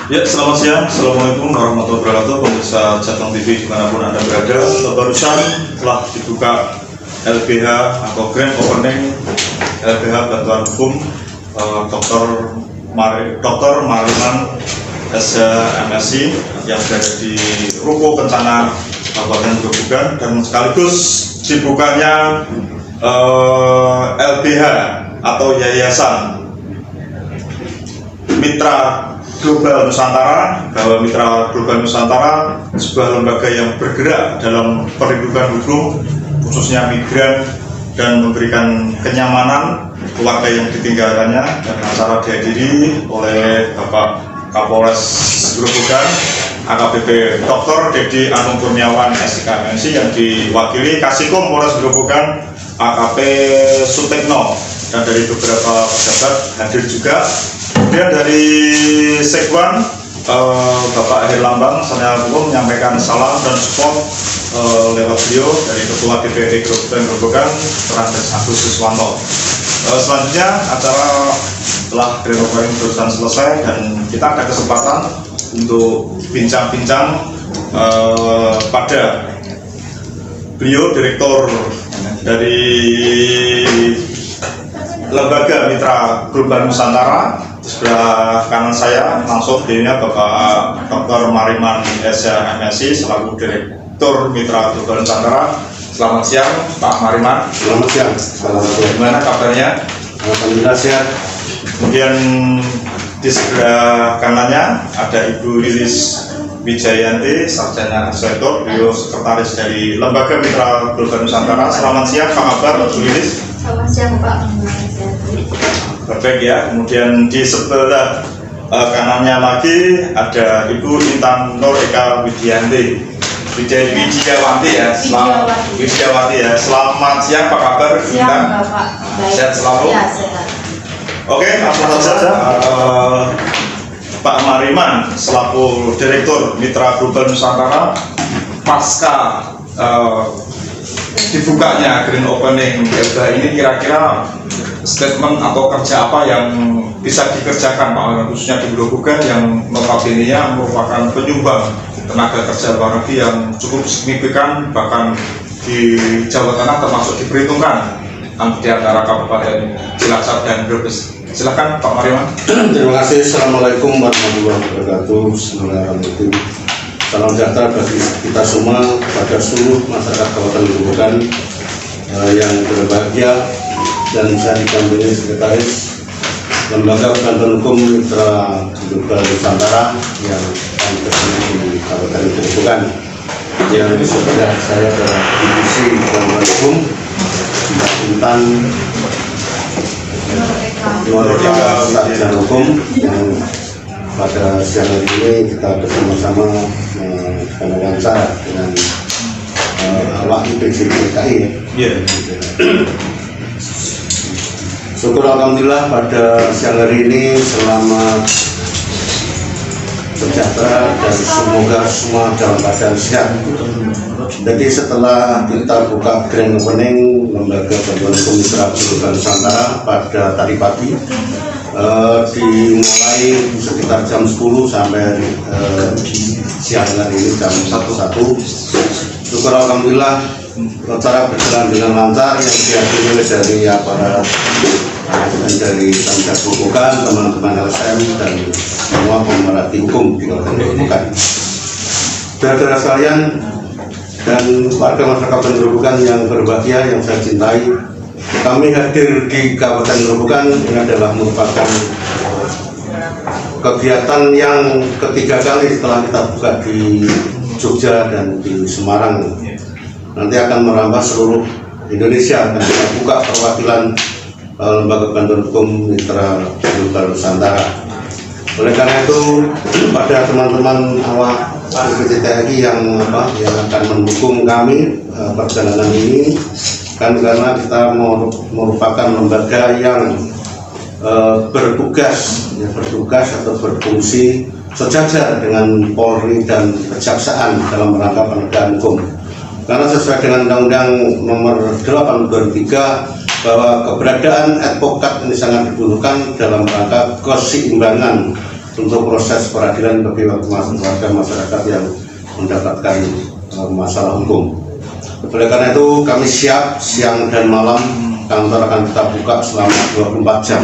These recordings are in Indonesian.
Ya, selamat siang. Assalamualaikum warahmatullahi wabarakatuh. Pemirsa Jateng TV dimanapun Anda berada. Barusan telah dibuka LBH atau Grand Opening LBH Bantuan Hukum Dr. Mariman SH/MSc yang berada di Ruko Kencana Kabupaten Grobogan, dan sekaligus dibukanya LBH atau Yayasan Mitra Global Nusantara, bahwa Mitra Global Nusantara sebuah lembaga yang bergerak dalam perlindungan hukum khususnya migran dan memberikan kenyamanan keluarga yang ditinggalkannya, dan acara dihadiri oleh Bapak Kapolres Grobogan AKBP Dr. Dedi Anung Kurniawan SIK/MSc yang diwakili Kasikom Polres Grobogan AKP Sutekno, dan dari beberapa pejabat hadir juga. Kemudian dari Sekwan Bapak Herlambang Sarjana Hukum menyampaikan salam dan support lewat beliau dari Ketua DPRD Grobogan Randes Agus Siswanto. Selanjutnya acara telah Grand berusaha selesai, dan kita ada kesempatan untuk bincang-bincang pada beliau Direktur dari Lembaga Mitra Global Nusantara. Sebelah kanan saya langsung beliaunya Bapak Dr. Mariman SH/MSc selaku Direktur Mitra Global Nusantara. Selamat siang Pak Mariman. Selamat siang. Gimana kabarnya? Alhamdulillah sehat. Kemudian di sebelah kanannya ada Ibu Lilis Wijayanti, Sarjana Arsitektur, beliau Sekretaris dari Lembaga Mitra Global Nusantara. Selamat siang, apa kabar Bu Lilis? Selamat siang Pak. Perfect ya. Kemudian di sebelah kanannya lagi ada Ibu Intan Nur Eka Widianti, Widiawati ya. Widiawati ya. Selamat siang, apa kabar Bu Siang Intan? Bapak. Baik. Sehat selalu? Ya, sehat. Oke, langsung saja. Pak Mariman selaku Direktur Mitra Global Nusantara, pasca dibukanya Grand Opening LBH ini, kira-kira statement atau kerja apa yang bisa dikerjakan Pak, khususnya di Grobogan yang notabene-nya merupakan penyumbang tenaga kerja luar negeri yang cukup signifikan, bahkan di Jawa Tengah termasuk diperhitungkan di antara Kabupaten Cilacap dan Brebes. Silakan Pak Mariman. Terima kasih. Assalamualaikum warahmatullahi wabarakatuh. Bismillahirrahmanirrahim. Salam sejahtera bagi kita semua, pada seluruh masyarakat Kabupaten Grobogan yang berbahagia, dan saya didampingi Sekretaris Lembaga Bantuan Hukum Mitra Global Nusantara yang berada di Kabupaten Grobogan, yang di sebelah saya adalah Divisi Bantuan Hukum Mbak Intan Nur Eka Sarjana Hukum, yang pada siang hari ini kita bersama-sama wawancara dengan awak IPJDKI. Syukur alhamdulillah pada siang hari ini selamat, sejahtera, dan semoga semua dalam keadaan sehat. Jadi setelah kita buka Grand Opening Lembaga Bantuan Hukum Mitra Global Nusantara pada tadi pagi, dimulai sekitar jam 10 sampai siang hari ini jam 1. Syukur alhamdulillah acara berjalan dengan lancar, yang dihadiri dari aparat dan dari Pemda Grobogan, teman-teman LSM, dan semua pemerhati hukum di Kabupaten Grobogan. Saudara-saudara sekalian dan warga masyarakat Grobogan yang berbahagia, yang saya cintai, kami hadir di Kabupaten Grobogan ini adalah merupakan kegiatan yang ketiga kali setelah kita buka di Jogja dan di Semarang. Nanti akan merambah seluruh Indonesia, dan kita buka perwakilan Lembaga Bantuan Hukum Mitra Global Nusantara. Oleh karena itu, pada teman-teman awak IPJDKI yang akan mendukung kami perjalanan ini, kan karena kita merupakan lembaga yang bertugas atau berfungsi sejajar dengan Polri dan Kejaksaan dalam rangka penegakan hukum. Karena sesuai dengan Undang-Undang Nomor 8 2003 bahwa keberadaan advokat ini sangat dibutuhkan dalam rangka keseimbangan untuk proses peradilan bagi warga masyarakat yang mendapatkan masalah hukum. Oleh karena itu kami siap siang dan malam kantor akan kita buka selama 24 jam,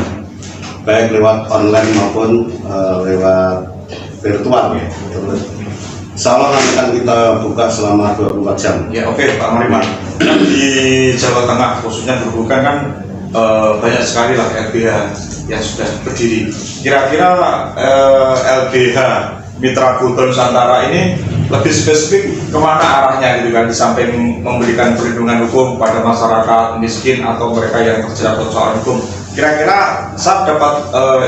baik lewat online maupun lewat virtual. Insya Allah nanti akan kita buka selama 24 jam. Ya, oke, Pak Mariman. Di Jawa Tengah khususnya Gerobokan kan banyak sekali lah LBH yang sudah berdiri. Kira-kira LBH Mitra Global Nusantara ini lebih spesifik kemana arahnya gitu kan, di samping memberikan perlindungan hukum pada masyarakat miskin atau mereka yang terjerat persoalan hukum. Kira-kira saya dapat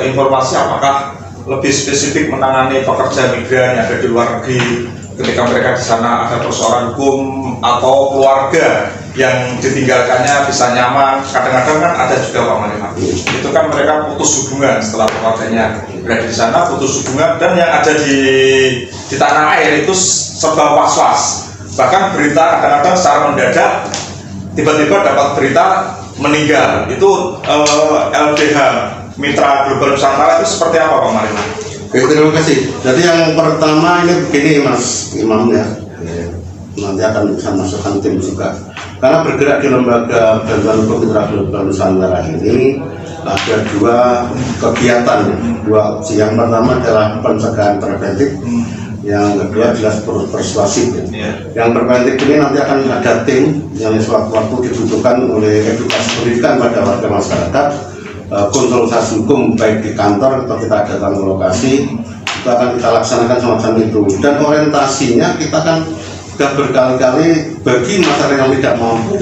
informasi apakah lebih spesifik menangani pekerja migran yang ada di luar negeri ketika mereka di sana ada persoalan hukum, atau keluarga yang ditinggalkannya bisa nyaman. Kadang-kadang kan ada juga Pak Mariman, itu kan mereka putus hubungan setelah keluarganya berada di sana, putus hubungan, dan yang ada di tanah air itu serba was-was. Bahkan berita kadang-kadang secara mendadak tiba-tiba dapat berita meninggal. Itu LBH Mitra Global Nusantara itu seperti apa Pak Mariman? Oke, terima kasih. Jadi yang pertama ini begini Mas Imam ya, nanti akan bisa masukkan tim juga. Karena bergerak di lembaga bantuan hukum Mitra Global Nusantara ini ada dua kegiatan, dua opsi. Yang pertama adalah pencegahan preventif, yang kedua jelas persuasif. Yang preventif ini nanti akan ada tim yang sewaktu-waktu dibutuhkan oleh edukasi pendidikan pada warga masyarakat, konsultasi hukum baik di kantor atau kita datang ke lokasi, itu akan kita laksanakan semacam itu. Dan orientasinya kita kan sudah berkali-kali bagi masyarakat yang tidak mampu,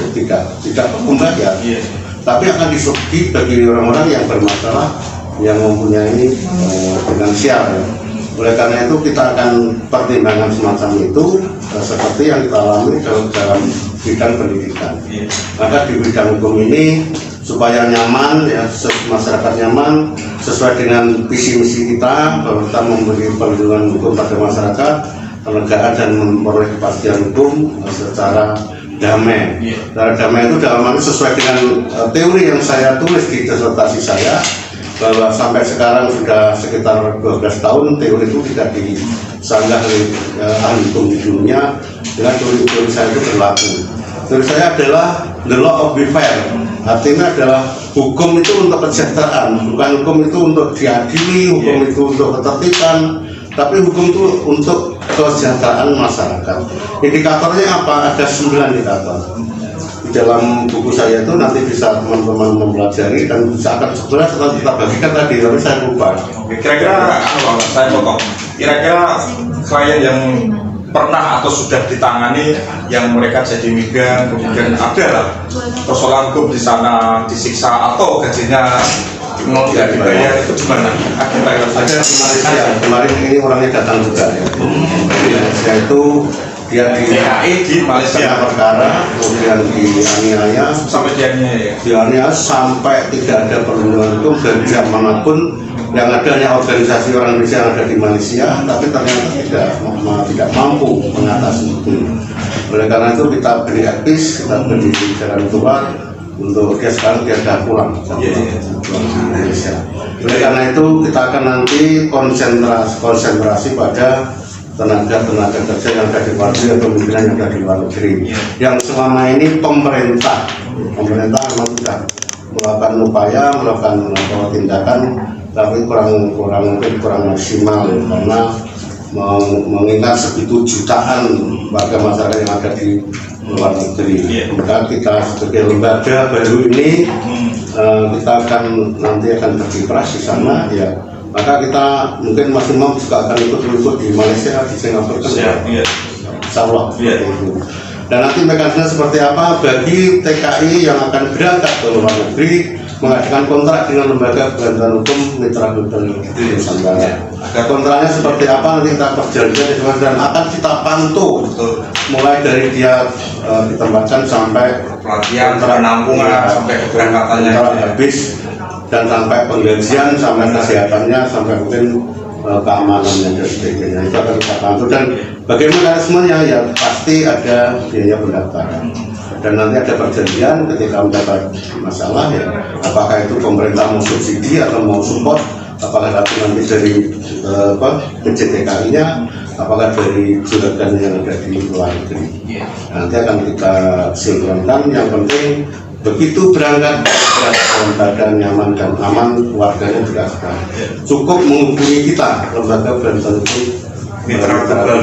tidak berbayar, tapi akan disubsidi bagi orang-orang yang bermasalah, yang mempunyai finansial. Oleh karena itu kita akan pertimbangkan semacam itu seperti yang kita alami dalam bidang pendidikan. Maka di bidang hukum ini supaya nyaman ya, masyarakat nyaman sesuai dengan visi misi kita bahwa kita memberi perlindungan hukum pada masyarakat, penegakan dan memperoleh kepastian hukum secara damai. Secara damai itu dalam arti sesuai dengan teori yang saya tulis di disertasi saya, bahwa sampai sekarang sudah sekitar 12 tahun teori itu tidak disanggah oleh ahli hukum di dunia, dengan teori saya itu berlaku. Teori saya adalah the law of be fair, artinya adalah hukum itu untuk kesejahteraan, bukan hukum itu untuk diadili, hukum itu untuk ketertiban, tapi hukum itu untuk kesejahteraan masyarakat. Indikatornya apa? Ada 9 indikator. Di dalam buku saya itu nanti bisa teman-teman mempelajari dan bisa akan sebenarnya setelah kita bagikan tadi, tapi saya lupa. Kira-kira saya potong. Kira-kira klien yang pernah atau sudah ditangani yang mereka jadi migran, kemudian ada lah persoalan hukum di sana, disiksa atau gajinya tidak dibayar, itu gimana? Ada Malaysia, kemarin ini orangnya datang juga ya. Malaysia itu dia di Malaysia perkara, kemudian dianiaya sampai tidak ada perlindungan hukum dari pihak manapun. Yang ada hanya organisasi orang Indonesia yang ada di Malaysia, tapi ternyata tidak mampu mengatasi itu. Oleh karena itu kita beri advice, kita beri jalan keluar untuk dia sekarang dia sudah pulang ke Indonesia. Oleh karena itu kita akan nanti konsentrasi pada tenaga kerja yang ada di luar negeri atau pimpinan yang ada di luar negeri. Yang selama ini pemerintah memang sudah melakukan upaya, melakukan tindakan, tapi kurang maksimal ya, karena mengingat segitu jutaan warga masyarakat yang ada di luar negeri. Maka kita sebagai lembaga baru ini kita nanti akan berkiprah di sana ya. Maka kita mungkin maksimal juga akan ikut di Malaysia, di Singapura, insya Allah. Dan nanti mekanisme seperti apa bagi TKI yang akan berangkat ke luar negeri mengadakan kontrak dengan lembaga bantuan hukum Mitra Global Nusantara. Kontraknya seperti apa nanti kita perjanjian dan akan kita pantau mulai dari dia ditempatkan sampai pelatihan, penampungan, sampai keberangkatannya habis, dan sampai penggajian, sampai kesehatannya, sampai mungkin keamanannya dan sebagainya. Itu akan kita pantau. Dan bagaimana mekanismenya ya pasti ada biaya pendaftaran. Dan nanti ada perjanjian ketika mendapat masalah ya, apakah itu pemerintah mau subsidi atau mau support apakah nanti dari PJTKI-nya, apakah dari juragan yang ada di luar negeri. Nanti akan kita sinkronkan. Yang penting begitu berangkat dalam keadaan nyaman dan aman, warganya juga sudah cukup menghubungi kita, lembaga bantuan itu mitra jadi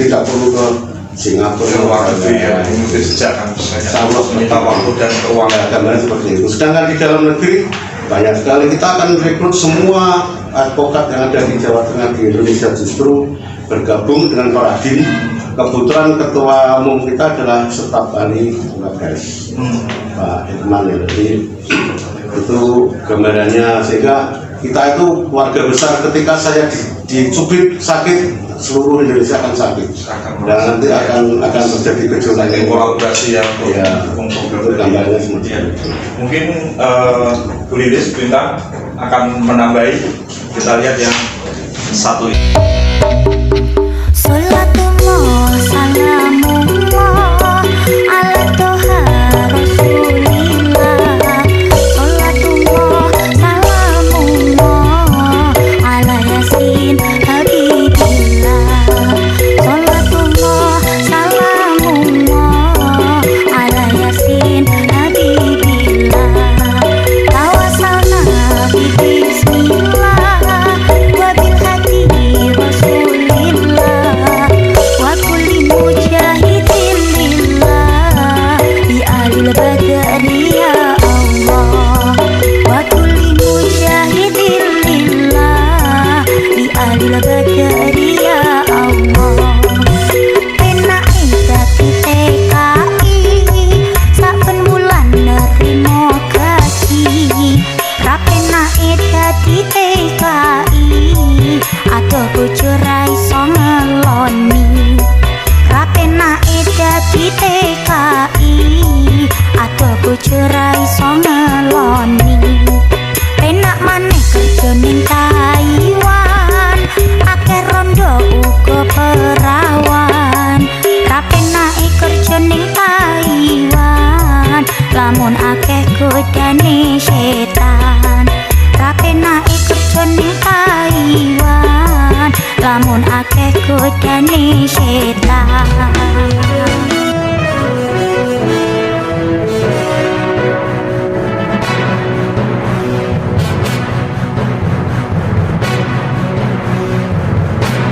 tidak perlu ke Singapura, luar negeri ya, mungkin sejak kan sama minta waktu dan keuangan gambaran seperti itu. Sedangkan di dalam negeri banyak sekali, kita akan rekrut semua advokat yang ada di Jawa Tengah, di Indonesia justru bergabung dengan Paradim. Kebetulan ketua umum kita adalah staf ahli guys, Pak Irman ya. Jadi itu gambarannya, sehingga kita itu warga besar. Ketika saya dicubit sakit, seluruh Indonesia akan sakit dan nanti akan terjadi gejolak kolaborasi yang itu gambarnya seperti itu. Mungkin Bu Lilis Bintang akan menambahi, kita lihat yang satu ini. Salatullah salamullah ala toha rasulillah. Salatullah salamullah ala yasin habibillah. Salatullah salamullah ala yasin habibillah. Tawassalna bi bismillah wa bil hadi rasulillah. Curai songeloni rapena eda di TKI atau curai songeloni penak maneh kerja ning Taiwan akeh rondo uga perawan rapena kerja ning Taiwan lamun akeh godane setan rapena kerja ning Taiwan lamun akeh godane setan.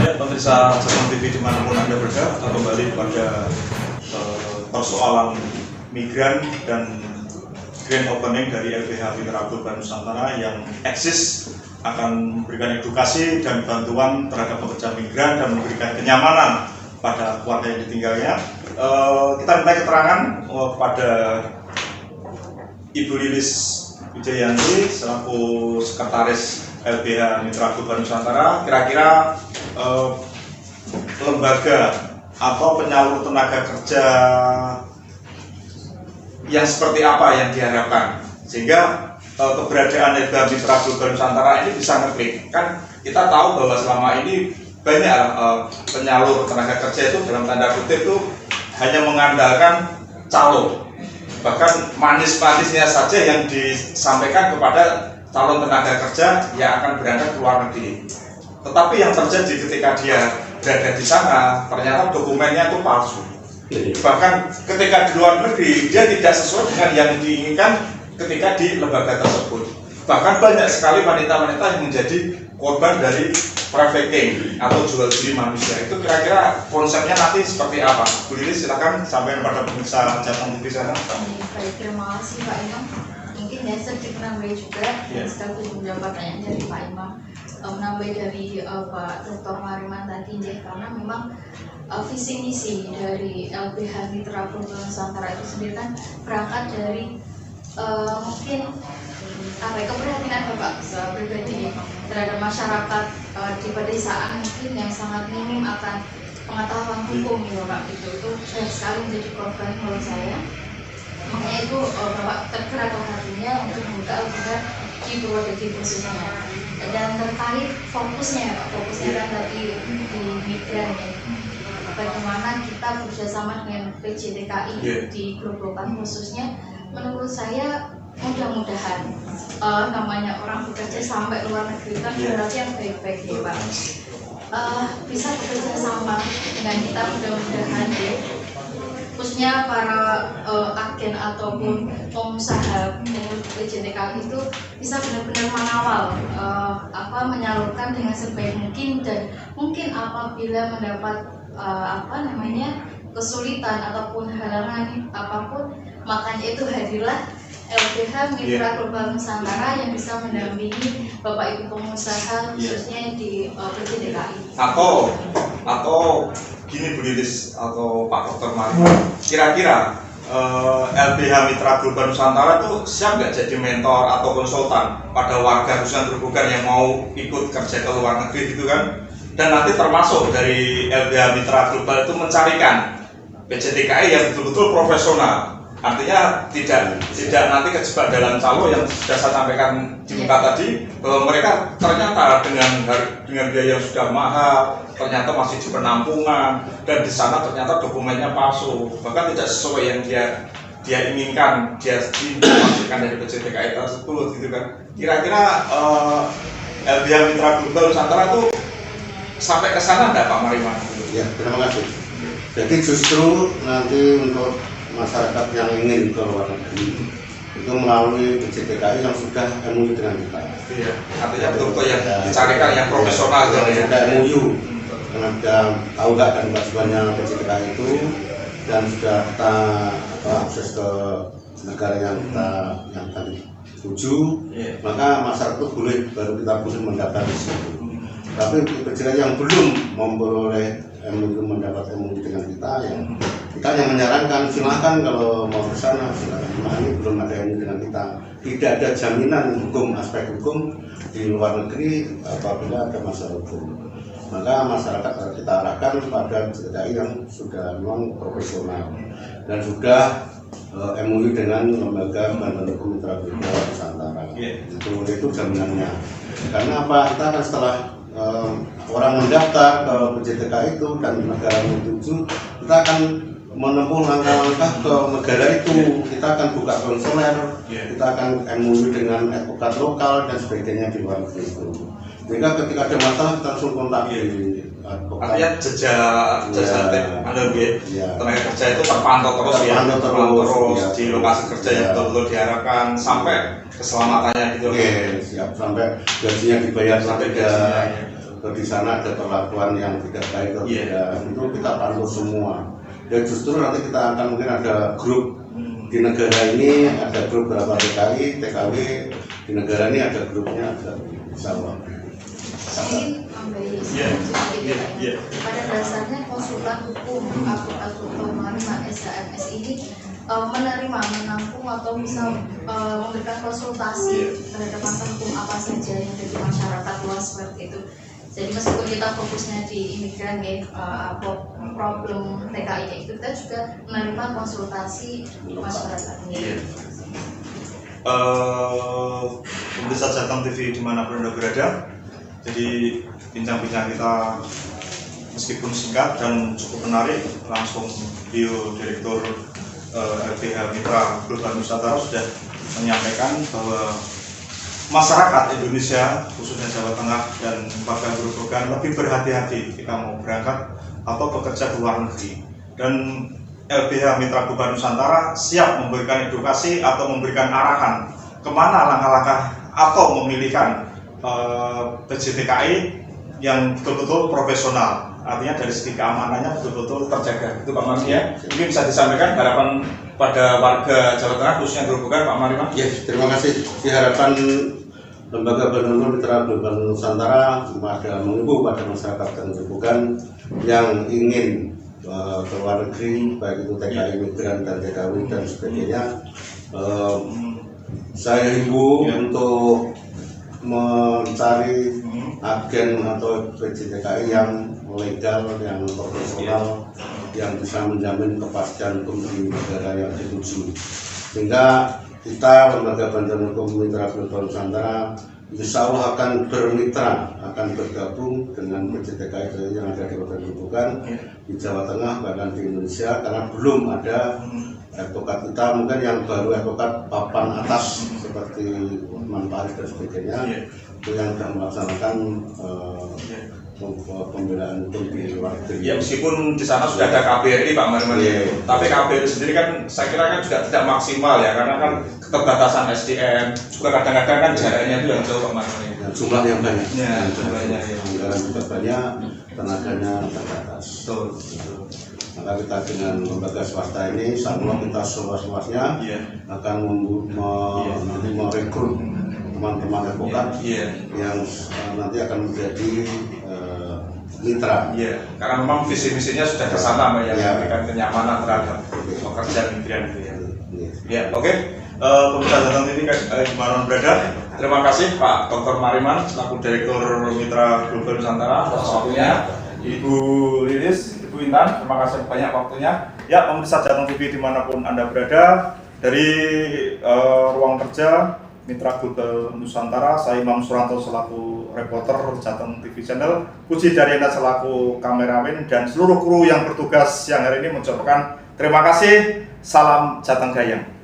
Ya, pemirsa Cetan TV dimanapun Anda berada, kita kembali pada persoalan migran dan grand opening dari LBH Mitra Global Nusantara yang eksis akan memberikan edukasi dan bantuan terhadap pekerja migran dan memberikan kenyamanan pada keluarga yang ditinggalnya. Kita minta keterangan kepada Ibu Lilis Wijayanti selaku Sekretaris LBH Mitra Global Nusantara. Kira-kira lembaga atau penyalur tenaga kerja yang seperti apa yang diharapkan sehingga keberadaan LBH Mitra Global Nusantara ini bisa ngeklik. Kan kita tahu bahwa selama ini banyak penyalur tenaga kerja itu dalam tanda kutip itu hanya mengandalkan calo, bahkan manis-manisnya saja yang disampaikan kepada calon tenaga kerja yang akan berangkat ke luar negeri. Tetapi yang terjadi ketika dia berada di sana ternyata dokumennya itu palsu. Bahkan ketika di luar negeri dia tidak sesuai dengan yang diinginkan ketika di lembaga tersebut. Bahkan banyak sekali wanita-wanita yang menjadi korban dari trafficking atau jual beli manusia. Itu kira-kira konsepnya nanti seperti apa? Bu Lilis silakan sampaikan pada pemirsa Cetan TV sana. Baik, terima kasih Pak Imam. Mungkin ya sedikit menambah juga sekaligus menjawab pertanyaan dari Pak Imam. Menambah dari Pak Dr. Mariman tadi ya, karena memang visi misi dari LBH Mitra Global Nusantara itu sendiri kan berangkat dari mungkin keprihatinan Bapak pribadi terhadap masyarakat di pedesaan mungkin yang sangat minim akan pengetahuan hukum ya Bapak, itu banyak sekali menjadi korban menurut saya. Makanya itu Bapak tergerak hatinya untuk membuka LBH di Purwodadi khususnya. Dan terkait fokusnya kan tadi di migran ya. Bagaimana kita bekerjasama dengan PJTKI di Grobogan khususnya, menurut saya mudah-mudahan namanya orang bekerja sampai luar negeri kan berarti yang baik-baik ya Pak. Bisa bekerja sama dengan kita mudah-mudahan ya, khususnya para agen ataupun pengusaha PJTKI itu bisa benar-benar mengawal menyalurkan dengan sebaik mungkin, dan mungkin apabila mendapat kesulitan ataupun halangan apapun, makanya itu hadirlah LBH Mitra Global Nusantara yang bisa mendampingi Bapak Ibu pengusaha khususnya di PJTKI. Atau gini Bu Lilis atau Pak Dr. Marima, kira-kira LBH Mitra Global Nusantara itu siap nggak jadi mentor atau konsultan pada warga khususnya terbukan yang mau ikut kerja ke luar negeri gitu kan? Dan nanti termasuk dari LBH Mitra Global itu mencarikan PJTKI yang betul-betul profesional. Artinya tidak nanti kejebak dalam calo yang sudah saya sampaikan di muka tadi, bahwa mereka ternyata dengan biaya yang sudah mahal, ternyata masih di penampungan, dan di sana ternyata dokumennya palsu, bahkan tidak sesuai yang dia inginkan, dia dimaksudkan dari PJTKI tersebut gitu kan. Kira-kira LBH Mitra Global Nusantara itu sampai ke sana enggak Pak Marima? Ya, terima kasih. Jadi justru nanti untuk masyarakat yang ingin ke luar negeri itu melalui PJTKI yang sudah MOU dengan kita. Iya, artinya betul-betul yang dicarikan yang profesional gitu ya. Sudah MOU, karena sudah tahu nggak dan kewajibannya PJTKI itu, dan sudah kita akses ke negara yang tadi tuju, maka masyarakat itu baru kita boleh mendaftar di situ. Tapi PJTKI yang belum memperoleh MOU mendapat MOU dengan kita yang menyarankan silahkan kalau mau ke sana silahkan. Nah, ini belum ada MOU dengan kita, tidak ada jaminan hukum, aspek hukum di luar negeri apabila ada masalah hukum. Maka masyarakat kita arahkan pada PJTKI yang sudah memang profesional dan sudah MOU dengan lembaga bantuan hukum Mitra Global Nusantara. Itu jaminannya. Karena apa? Kita kan setelah orang mendaftar ke PJTKI itu dan negara menuju, kita akan menempuh langkah-langkah ke negara itu. Kita akan buka konsuler, kita akan MOU dengan advokat lokal dan sebagainya di luar negeri itu. Sehingga ketika ada masalah kita langsung kontak di advokat. Artinya jejak tenaga kerja itu terpantau terus di lokasi kerja yang betul-betul diharapkan sampai keselamatannya gitu. Siap, sampai gajinya dibayar, sampai di sana ada perlakuan yang tidak baik atau tidak, itu kita pantau semua. Dan justru nanti kita akan mungkin ada grup di negara ini, ada grup berapa TKW di negara ini ada grupnya, ada sama. Pada dasarnya konsultan hukum atau Marima SHMS ini menampung atau bisa memberikan konsultasi terhadap masalah hukum apa saja yang ada di masyarakat luas seperti itu. Jadi meskipun kita fokusnya di imigran problem TKI itu, kita juga menerima konsultasi masyarakat ini. Pemirsa Jateng TV dimanapun Anda berada, jadi bincang-bincang kita meskipun singkat dan cukup menarik, langsung Direktur LBH Mitra Global Nusantara sudah menyampaikan bahwa masyarakat Indonesia khususnya Jawa Tengah dan bahkan Grobogan lebih berhati-hati kita mau berangkat atau bekerja ke luar negeri, dan LBH Mitra Global Nusantara siap memberikan edukasi atau memberikan arahan kemana langkah-langkah atau memilihkan PJTKI yang betul-betul profesional, artinya dari segi keamanannya betul-betul terjaga. Itu Pak Marima ya. Ini bisa disampaikan harapan pada warga Jawa Tengah khususnya Grobogan, Pak Marima. Ya, terima kasih. Diharapkan Lembaga Bantuan Mitra Global Nusantara mengimbau pada masyarakat dan Grobogan yang ingin ke luar negeri, baik itu TKI migran dan TKW dan sebagainya. Saya himbau untuk mencari agen atau PJTKI yang legal, yang profesional, yang bisa menjamin kepastian hukum di negara yang dituju. Sehingga kita Lembaga Bantuan Hukum Mitra Global Nusantara insya Allah akan bermitra, akan bergabung dengan PJTKI yang ada di Kota Grobogan, di Jawa Tengah, bahkan di Indonesia, karena belum ada advokat kita mungkin yang baru advokat papan atas seperti Usman Paris dan sebagainya, itu yang sudah melaksanakan pembelaan hukum di luar negeri. Ya meskipun di sana sudah ada KBRI Pak Mariman, tapi KBRI sendiri kan saya kira kan juga tidak maksimal ya, karena kan keterbatasan SDM, juga kadang-kadang kan jaraknya itu yang jauh Pak Mariman. Jumlah yang banyak, jumlahnya ya. Anggaran juga banyak, tenaganya terbatas. Betul. Maka kita dengan lembaga swasta ini, insya-Allah kita seluas-luasnya akan merekrut teman-teman advokat yang nanti akan menjadi mitra. Karena memang visi misinya sudah ke sana Mbak, yang memberikan kenyamanan terhadap pekerja migran itu ya. Oke. Pemirsa Jateng TV gimana berada? Terima kasih Pak Dr. Mariman selaku Direktur Mitra Global Nusantara atas waktunya. Ibu Lilis, Ibu Intan, terima kasih banyak waktunya. Ya, pemirsa Jateng TV dimanapun Anda berada, dari ruang kerja Mitra Global Nusantara, saya Imam Suranto selaku reporter Jateng TV Channel, Puji Daryana selaku kameramen, dan seluruh kru yang bertugas siang hari ini mengucapkan terima kasih. Salam Jateng Gayam.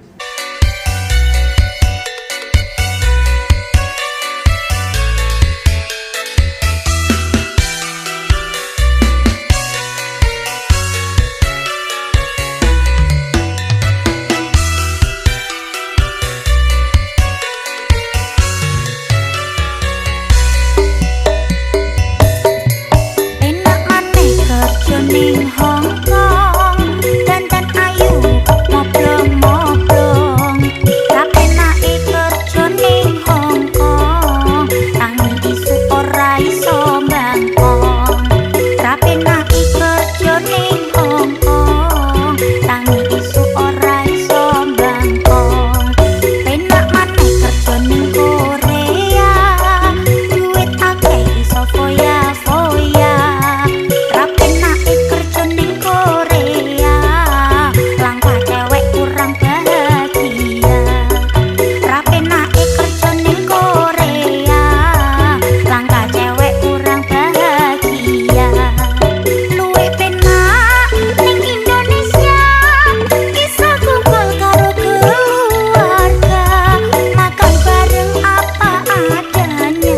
Ning Hong Kong dan ayu moblong-moblong rapenake kerja ning Hong Kong tangi isu ora iso mbangkong rapenake kerja ning Hong Kong tangi isu ora iso mbangkong penak maneh kerja ning Korea duit akeh iso foya-foya rapenake Korea langkah cewek kurang bahagia rapenake kerja ning Korea langkah cewek kurang bahagia luwih penak ning Indonesia bisa kumpul karo keluarga makan bareng apa adanya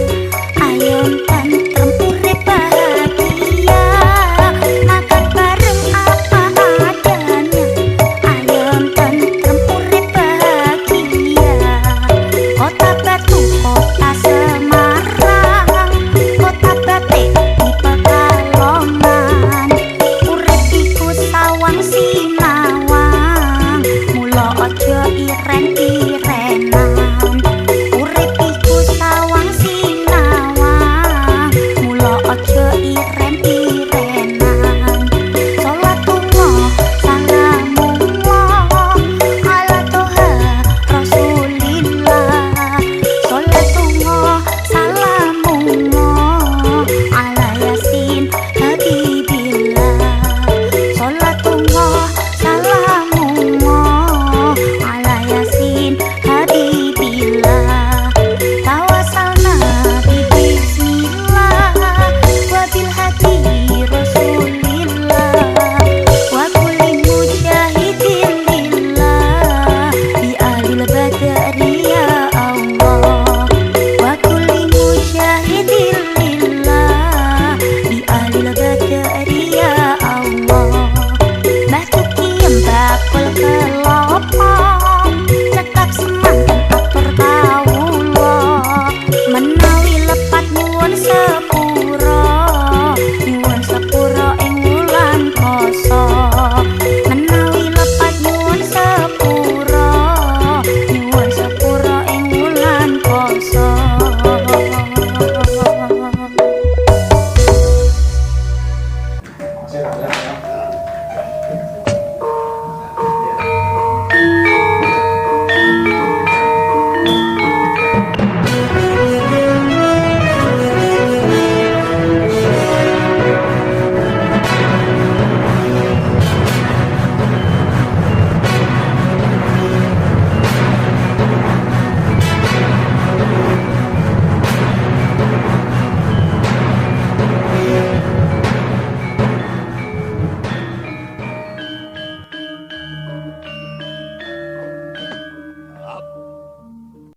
ayo tentrem urip bahagia makan bareng apa adanya ayo tentrem urip bahagia kota Batu kota Semarang kota Batik di Pekalongan urip iku sawang sinawang mula aja iren